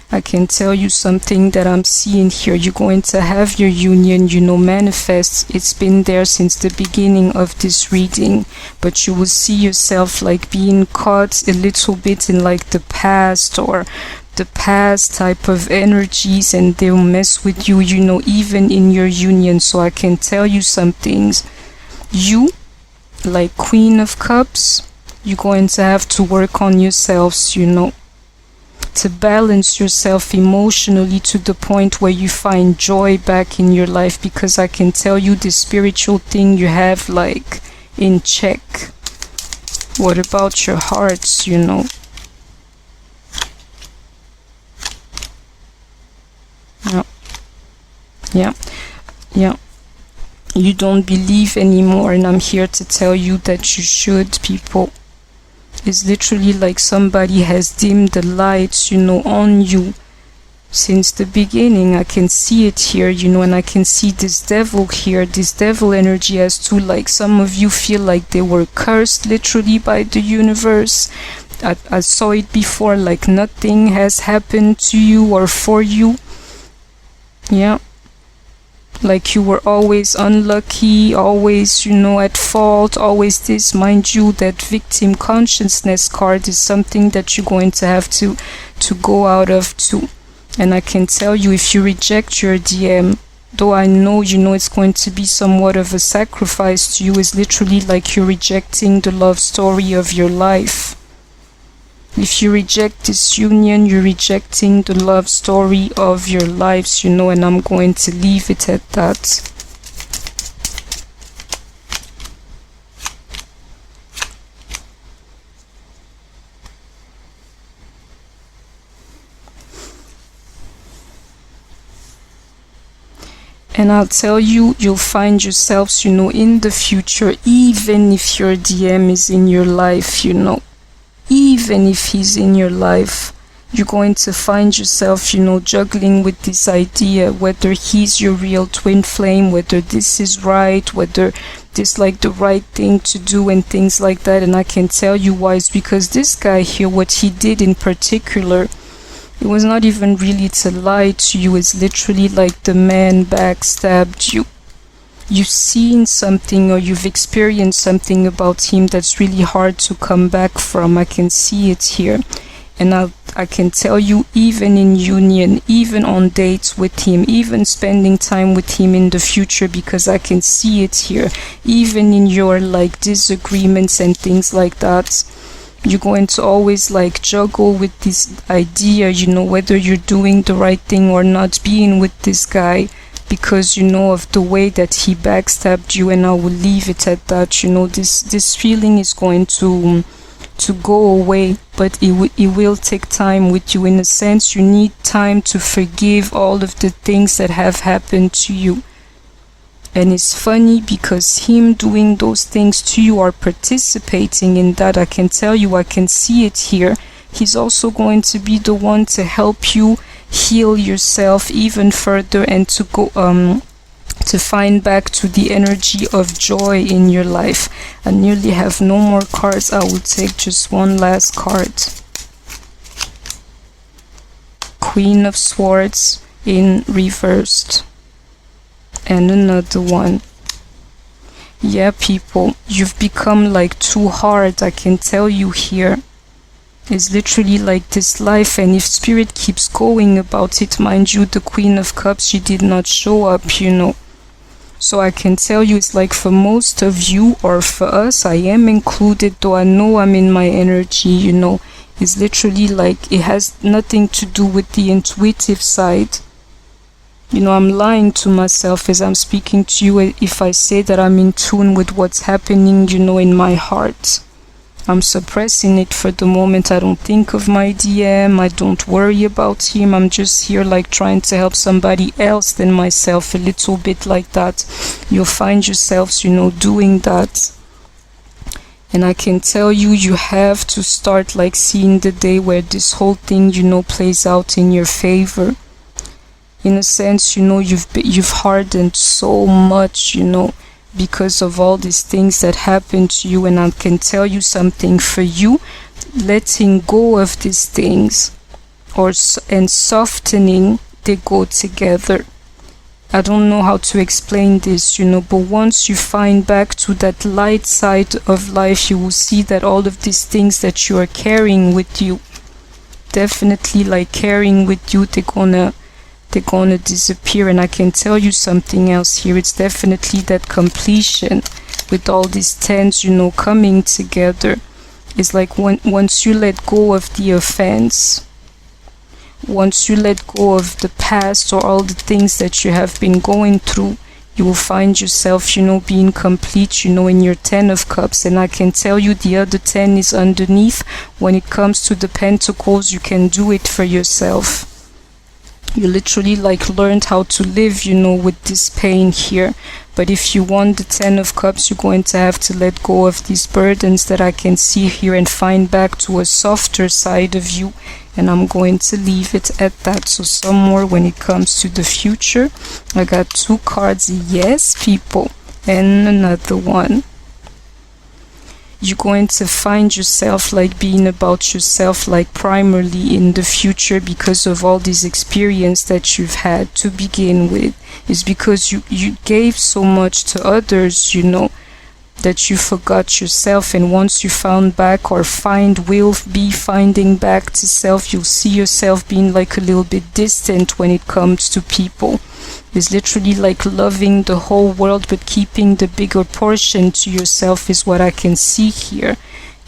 I I can tell you something that I'm seeing here. You're going to have your union, manifest. It's been there since the beginning of this reading, but you will see yourself like being caught a little bit in like the past or the past type of energies, and they'll mess with you, even in your union. So I can tell you some things. You, like Queen of Cups, you're going to have to work on yourselves, to balance yourself emotionally to the point where you find joy back in your life, because I can tell you the spiritual thing you have like in check. What about your hearts, Yeah. You don't believe anymore, and I'm here to tell you that you should, people. It's literally like somebody has dimmed the lights, on you since the beginning. I can see it here, and I can see this devil here, this devil energy, as to like some of you feel like they were cursed literally by the universe. I saw it before, like nothing has happened to you or for you. Yeah. Like you were always unlucky, always, at fault, always this. Mind you, that victim consciousness card is something that you're going to have to go out of too. And I can tell you, if you reject your DM, though I know, it's going to be somewhat of a sacrifice to you, is literally like you're rejecting the love story of your life. If you reject this union, you're rejecting the love story of your lives, and I'm going to leave it at that. And I'll tell you, you'll find yourselves, in the future, even if your DM is in your life, even if he's in your life, you're going to find yourself, juggling with this idea, whether he's your real twin flame, whether this is right, whether this like the right thing to do and things like that. And I can tell you why. It's because this guy here, what he did in particular, it was not even really to lie to you. It's literally like the man backstabbed you. You've seen something or you've experienced something about him that's really hard to come back from. I can see it here. And I can tell you, even in union, even on dates with him, even spending time with him in the future, because I can see it here, even in your like disagreements and things like that, you're going to always like juggle with this idea, whether you're doing the right thing or not, being with this guy, because of the way that he backstabbed you. And I will leave it at that. This feeling is going to go away, but it will take time with you. In a sense, you need time to forgive all of the things that have happened to you. And it's funny because him doing those things to you or participating in that, I can tell you, I can see it here. He's also going to be the one to help you heal yourself even further and to go to find back to the energy of joy in your life. I nearly have no more cards. I will take just one last card. Queen of Swords in reversed. And another one. Yeah, people, you've become like too hard, I can tell you here. It's literally like this life, and if spirit keeps going about it, mind you, the Queen of Cups, she did not show up, So I can tell you, it's like for most of you, or for us, I am included, though I know I'm in my energy, It's literally like it has nothing to do with the intuitive side. I'm lying to myself as I'm speaking to you if I say that I'm in tune with what's happening, in my heart. I'm suppressing it for the moment. I don't think of my DM. I don't worry about him. I'm just here like trying to help somebody else than myself, a little bit like that. You'll find yourselves, doing that. And I can tell you, you have to start like seeing the day where this whole thing, plays out in your favor. In a sense, you've hardened so much, because of all these things that happened to you. And I can tell you something, for you, letting go of these things, and softening, they go together. I don't know how to explain this, but once you find back to that light side of life, you will see that all of these things that you are carrying with you, definitely like carrying with you, they're gonna disappear. And I can tell you something else here. It's definitely that completion with all these tens, coming together. It's like once you let go of the offense, once you let go of the past or all the things that you have been going through, you will find yourself, being complete, in your 10 of cups. And I can tell you the other 10 is underneath. When it comes to the pentacles, you can do it for yourself. You literally like learned how to live, with this pain here. But if you want the 10 of cups, you're going to have to let go of these burdens that I can see here and find back to a softer side of you. And I'm going to leave it at that. So somewhere when it comes to the future, I got 2 cards, yes, people, and another one. You're going to find yourself like being about yourself like primarily in the future, because of all this experience that you've had to begin with. It's because you gave so much to others, that you forgot yourself. And once you found back or will be finding back to self, you'll see yourself being like a little bit distant when it comes to people. It's literally like loving the whole world but keeping the bigger portion to yourself is what I can see here.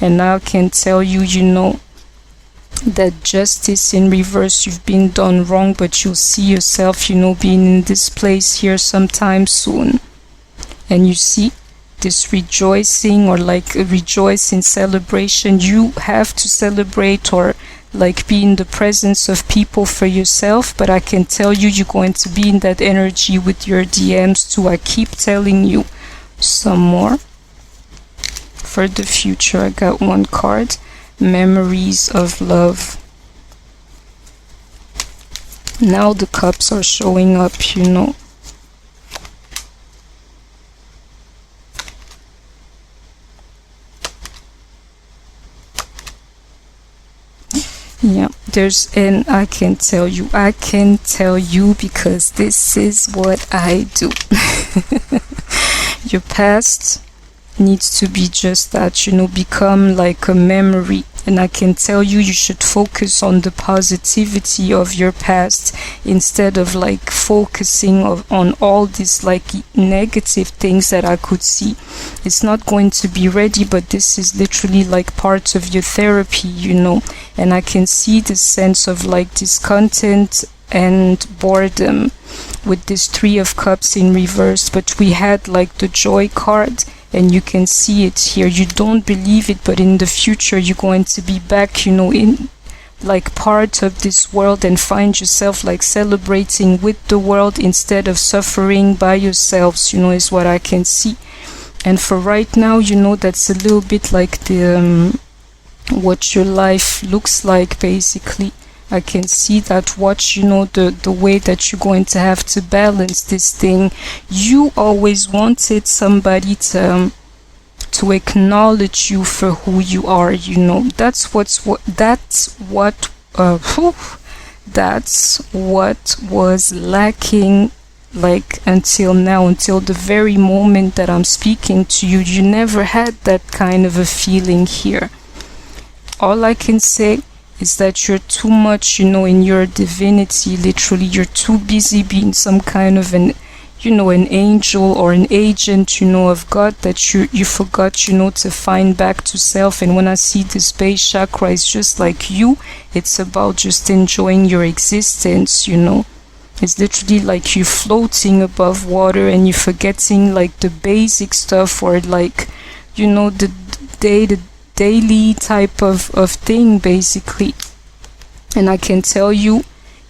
And now I can tell you, that justice in reverse, you've been done wrong, but you'll see yourself, being in this place here sometime soon. And you see this rejoicing, or like a rejoicing celebration. You have to celebrate or like be in the presence of people for yourself, but I can tell you, you're going to be in that energy with your DMs too. I keep telling you. Some more for the future. I got 1 card, memories of love. Now the cups are showing up, Yeah, and I can tell you because this is what I do. Your past needs to be just that, become like a memory. And I can tell you, you should focus on the positivity of your past instead of like focusing on all these like negative things that I could see. It's not going to be ready, but this is literally like part of your therapy, and I can see the sense of like discontent and boredom with this 3 of cups in reverse. But we had like the joy card, and you can see it here. You don't believe it, but in the future you're going to be back, in like part of this world and find yourself like celebrating with the world instead of suffering by yourselves, is what I can see. And for right now, that's a little bit like the what your life looks like basically. I can see that the way that you're going to have to balance this thing. You always wanted somebody to acknowledge you for who you are, That's what was lacking like until now, until the very moment that I'm speaking to you. You never had that kind of a feeling here. All I can say is that you're too much, in your divinity. Literally, you're too busy being some kind of an angel or an agent, of God, that you forgot, to find back to self. And when I see this base chakra, it's just like it's about just enjoying your existence, It's literally like you floating above water and you're forgetting like the basic stuff, or like, the daily type of thing basically. And I can tell you,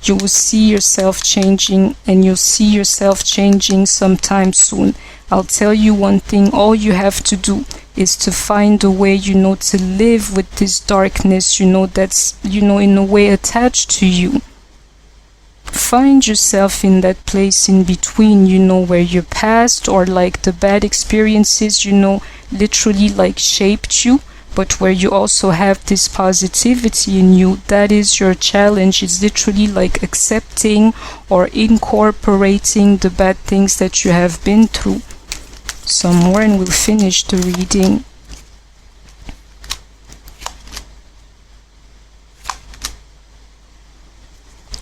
you will see yourself changing, and you'll see yourself changing sometime soon. I'll tell you one thing, all you have to do is to find a way, to live with this darkness, that's, in a way attached to you. Find yourself in that place in between, where your past or like the bad experiences, literally like shaped you, but where you also have this positivity in you. That is your challenge. It's literally like accepting or incorporating the bad things that you have been through. Some more and we'll finish the reading.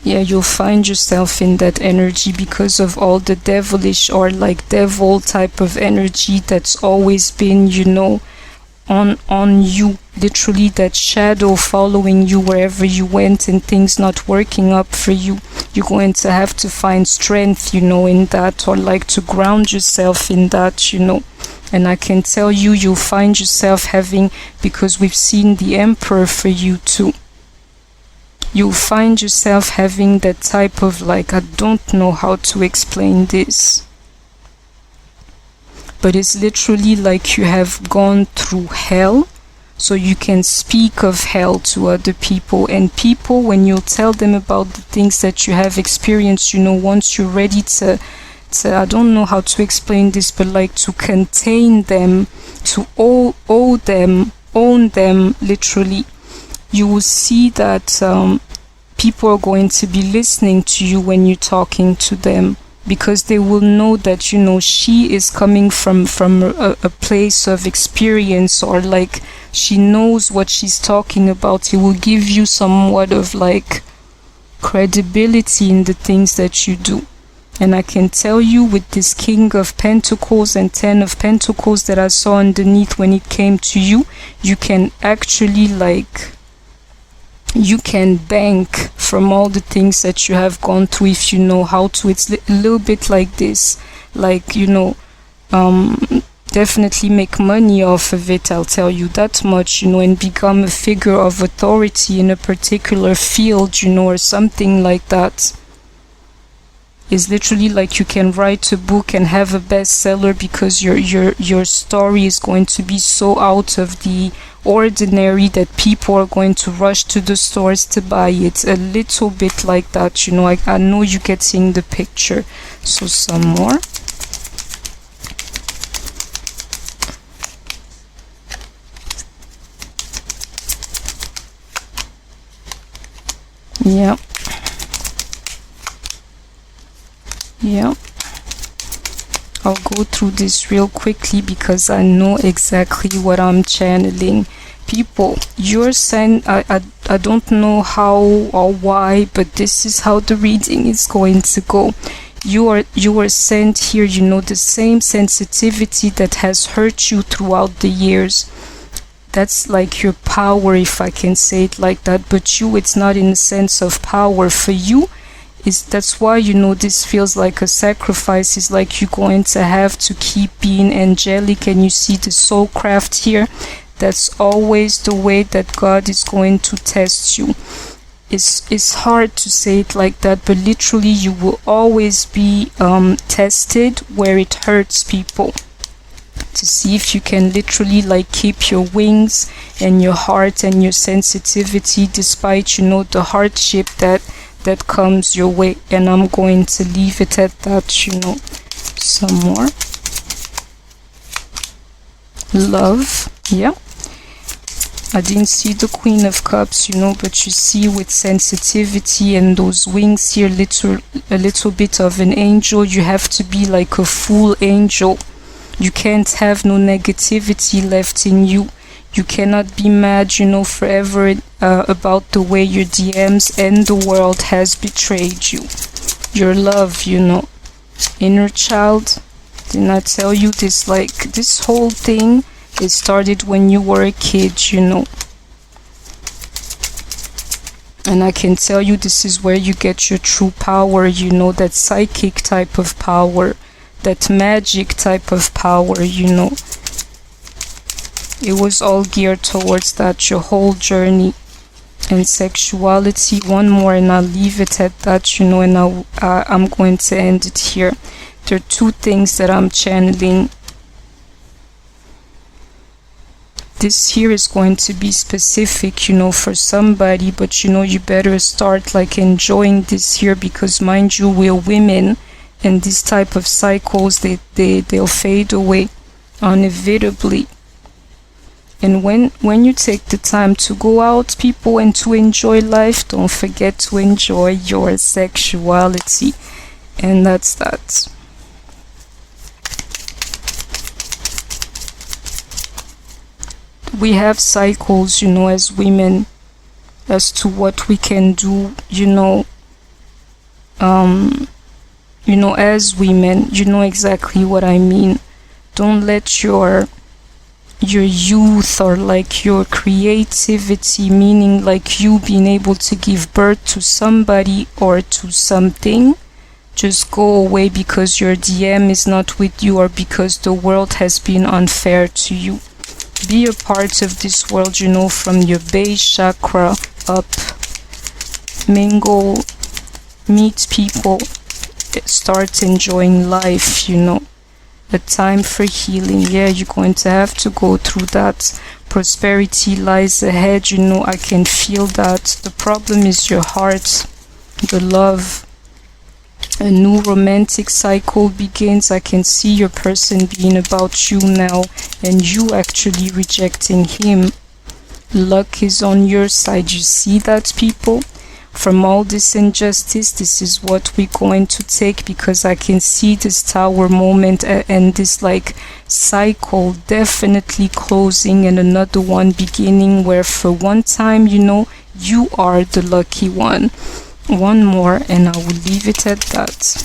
Yeah, you'll find yourself in that energy because of all the devilish or like devil type of energy that's always been, you know, on you. Literally that shadow following you wherever you went and things not working up for you. You're going to have to find strength, you know, in that, or like to ground yourself in that, you know. And I can tell you, you'll find yourself having, because we've seen the Emperor for you too, you'll find yourself having that type of like, I don't know how to explain this, but it's literally like you have gone through hell, so you can speak of hell to other people. And people, when you tell them about the things that you have experienced, you know, once you're ready to I don't know how to explain this, but like to contain them, to own them, literally, you will see that people are going to be listening to you when you're talking to them, because they will know that, you know, she is coming from a place of experience, or like she knows what she's talking about. It will give you somewhat of like credibility in the things that you do. And I can tell you, with this King of Pentacles and Ten of Pentacles that I saw underneath when it came to you, you can actually like, you can bank from all the things that you have gone through if you know how to. It's a little bit like this, like, you know, definitely make money off of it, I'll tell you that much, you know, and become a figure of authority in a particular field, you know, or something like that. It's literally like you can write a book and have a bestseller because your story is going to be so out of the ordinary that people are going to rush to the stores to buy it. A little bit like that, you know. I know you're getting the picture. So some more. Yeah. Yeah, I'll go through this real quickly because I know exactly what I'm channeling. People, you're sent, I don't know how or why, but this is how the reading is going to go. You are sent here, you know, the same sensitivity that has hurt you throughout the years. That's like your power, if I can say it like that. But you, it's not in the sense of power. For you, that's why, you know, this feels like a sacrifice. It's like you're going to have to keep being angelic, and you see the soul craft here. That's always the way that God is going to test you. It's hard to say it like that, but literally you will always be tested where it hurts people, to see if you can literally like keep your wings and your heart and your sensitivity despite, you know, the hardship that comes your way. And I'm going to leave it at that, you know. Some more. Love. Yeah, I didn't see the Queen of Cups, you know, but you see with sensitivity and those wings here, a little bit of an angel. You have to be like a full angel. You can't have no negativity left in you. You cannot be mad, you know, forever about the way your DMs and the world has betrayed you. Your love, you know. Inner child. Didn't I tell you this? Like, this whole thing, it started when you were a kid, you know. And I can tell you this is where you get your true power, you know, that psychic type of power, that magic type of power, you know. It was all geared towards that, your whole journey. And sexuality, one more and I'll leave it at that, you know, and I'm going to end it here. There are two things that I'm channeling. This here is going to be specific, you know, for somebody, but you know, you better start like enjoying this here, because mind you, we're women, and this type of cycles, they'll fade away inevitably. And when you take the time to go out, people, and to enjoy life, don't forget to enjoy your sexuality. And that's that. We have cycles, you know, as women, as to what we can do, you know, as women, you know exactly what I mean. Don't let your youth, or like your creativity, meaning like you being able to give birth to somebody or to something, just go away because your DM is not with you, or because the world has been unfair to you. Be a part of this world, you know, from your base chakra up. Mingle, meet people, start enjoying life, you know. A time for healing. Yeah, you're going to have to go through that. Prosperity lies ahead, you know, I can feel that. The problem is your heart, the love. A new romantic cycle begins. I can see your person being about you now, and you actually rejecting him. Luck is on your side. You see that, people? From all this injustice, this is what we're going to take, because I can see this tower moment and this like cycle definitely closing and another one beginning, where for one time, you know, you are the lucky one. One more and I will leave it at that.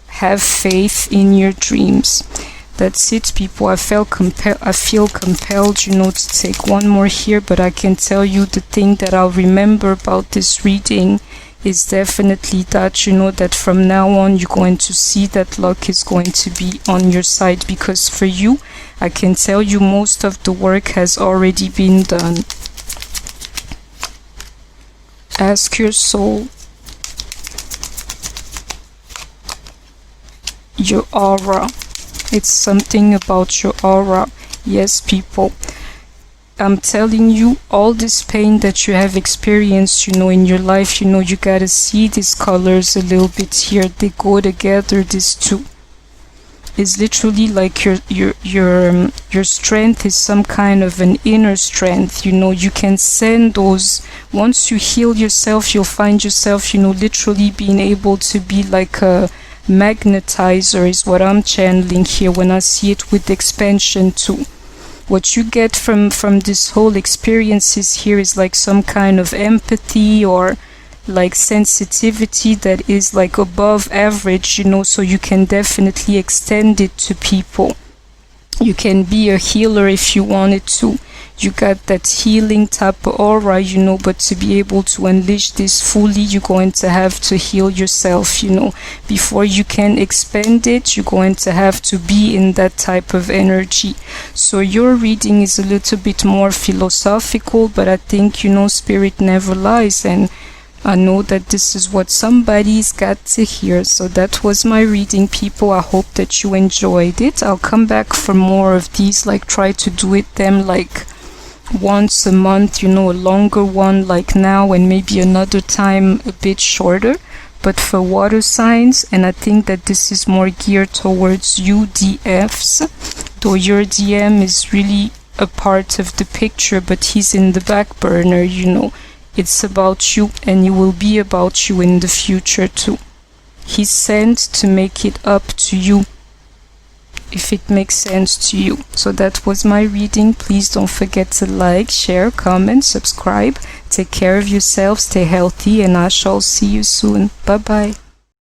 Have faith in your dreams. That's it, people. I feel compelled, you know, to take one more here, but I can tell you the thing that I'll remember about this reading is definitely that, you know, that from now on you're going to see that luck is going to be on your side, because for you, I can tell you most of the work has already been done. Ask your soul, your aura. It's something about your aura. Yes, people, I'm telling you, all this pain that you have experienced, you know, in your life, you know, you gotta see these colors a little bit here. They go together, these two. It's literally like your strength is some kind of an inner strength, you know. You can send those. Once you heal yourself, you'll find yourself, you know, literally being able to be like a magnetizer, is what I'm channeling here when I see it with expansion too. What you get from this whole experiences here is like some kind of empathy, or like sensitivity that is like above average, you know, so you can definitely extend it to people. You can be a healer if you wanted to. You got that healing type of aura, you know, but to be able to unleash this fully, you're going to have to heal yourself, you know. Before you can expand it, you're going to have to be in that type of energy. So your reading is a little bit more philosophical, but I think, you know, spirit never lies, and I know that this is what somebody's got to hear. So that was my reading, people. I hope that you enjoyed it. I'll come back for more of these, like try to do it them like once a month, you know, a longer one like now, and maybe another time a bit shorter, but for water signs. And I think that this is more geared towards UDFs, though your DM is really a part of the picture, but he's in the back burner, you know. It's about you, and it will be about you in the future too. He's sent to make it up to you, if it makes sense to you. So that was my reading. Please don't forget to like, share, comment, subscribe. Take care of yourself, stay healthy, and I shall see you soon. Bye bye.